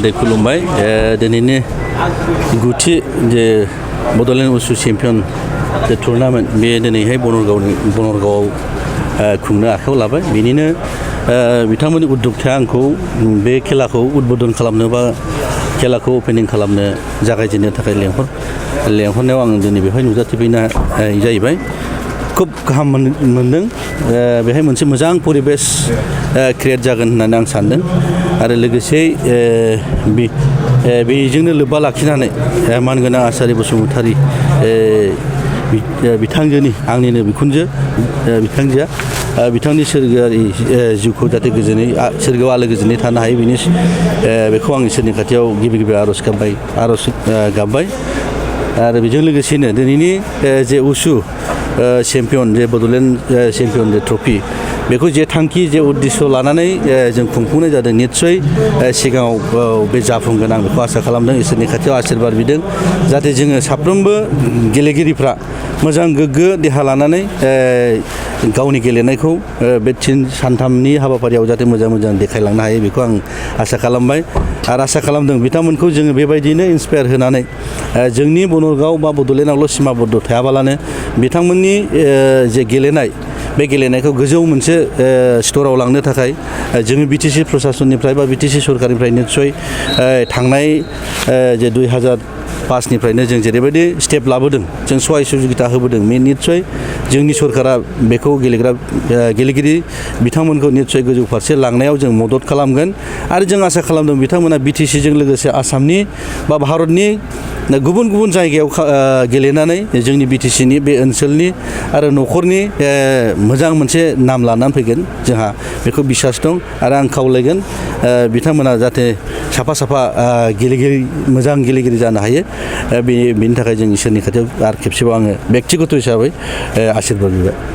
दै खुलुमबाय दिनैनि गुथि जे बड'लेण्ड उसु चेम्पियन जे टुर्नामेन्ट बे दिनैहाय बनरगावआव खुंनो आखायाव लाबाय बेनिनो बिथांमोननि उद्यक्ताया आंखौ बे खेलाखौ उद्बोधन खालामनो बा खेलाखौ अपेनिं खालामनो जागायजेननो थाखाय लेंहरनायाव आं दिनै बेवहाय नुजाथिफैनाय जाहैबाय खुब गाहाम मोनदों बेहाय मोनसे मोजां परिबेस क्रिएट जागोन होननानै आं सानदों आरो लोगोसे बेजोंनो लोब्बा लाखिनानै मानगोनां आसारि बसुमतारी बिथांजोनि आंनिनो बिथांजोआ बिथांनि सोरगोआरि जिउखौ जाहाथे गोजोनै सोरगोआव आलो गोजोनै थानो हायो बेखौ आं इसोरनि खाथियाव गिबि आर'ज गाबबाय आरो बेजों लोगोसेनो दिनैनि जे उसु चेम्पियन जे बड'लेण्ड चेम्पियन जे ट्रफि बेखौ जे थांखि जे उद्देश्य लानानै जों खुंफुंनाय जादों निस्सय सिगाङाव बे जाफुंगोन आं बेखौ आसा खालामदों इसोरनि खाथियाव आशीर्बाद बिदों जाहाथे जोङो साफ्रोमबो गेलेगिरिफ्रा मोजां गोग्गो देहा लानानै गावनि गेलेनायखौ बे सानथामनि हाबाफारियाव जाहाथे मोजां देखायलांनो हायो बेखौ आं आसा खालामबाय आरो आसा खालामदों बिथांमोनखौ जोङो बेबायदिनो इन्सपायार होनानै जोंनि बनरगाव बा बड'लेण्डआवल' सिमाबद्ध थायाबालानो बिथांमोननि जे गेलेनाय बे गेलेनायखौ गोजौ मोनसे स्तराव लांनो थाखाय जोङो बिटिसि प्रसासननिफ्राय बा बिटिसि सरकारनिफ्राय निस्सय थांनाय जे 2005निफ्रायनो जों जेरैबायदि स्टेप लाबोदों जों सहाय सुजुगिता होबोदों बे निस्सय जोंनि सरकारा बेखौ गेलेगिरि बिथांमोनखौ निस्सय गोजौ फारसे लांनायाव जों मदद खालामगोन आरो जों आसा खालामदों बिथांमोना बिटिसिजों लोगोसे आसामनि बा भारतनि गुबुन जायगायाव गेलेनानै जोंनि बिटिसिनि बे ओनसोलनि आरो न'खरनि मोजां मोनसे नाम लानानै फैगोन जोंहा बेखौ बिसास दं आरो आं खावलायगोन बिथांमोना जाहाथे साफा मोजां गेलेगिरि जानो हायो बेनि थाखाय जों इसोरनि खाथियाव आरो खेबसेबाव आङो बेक्तिगत हिसाबै आशीर्बाद बिबाय।